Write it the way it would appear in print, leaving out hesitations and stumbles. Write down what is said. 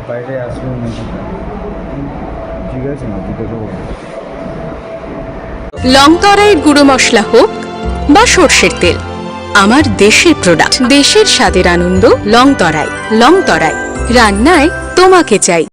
বাইরে আসলে জিজ্ঞাসা না জিজ্ঞাসা করবো। লং তরাইয়ের গুঁড়ো মশলা হোক বা সর্ষের তেল, আমার দেশের প্রোডাক্ট, দেশের স্বাদের আনন্দ। লং তরাই, লং তরাই, রান্নায় তোমাকে চাই।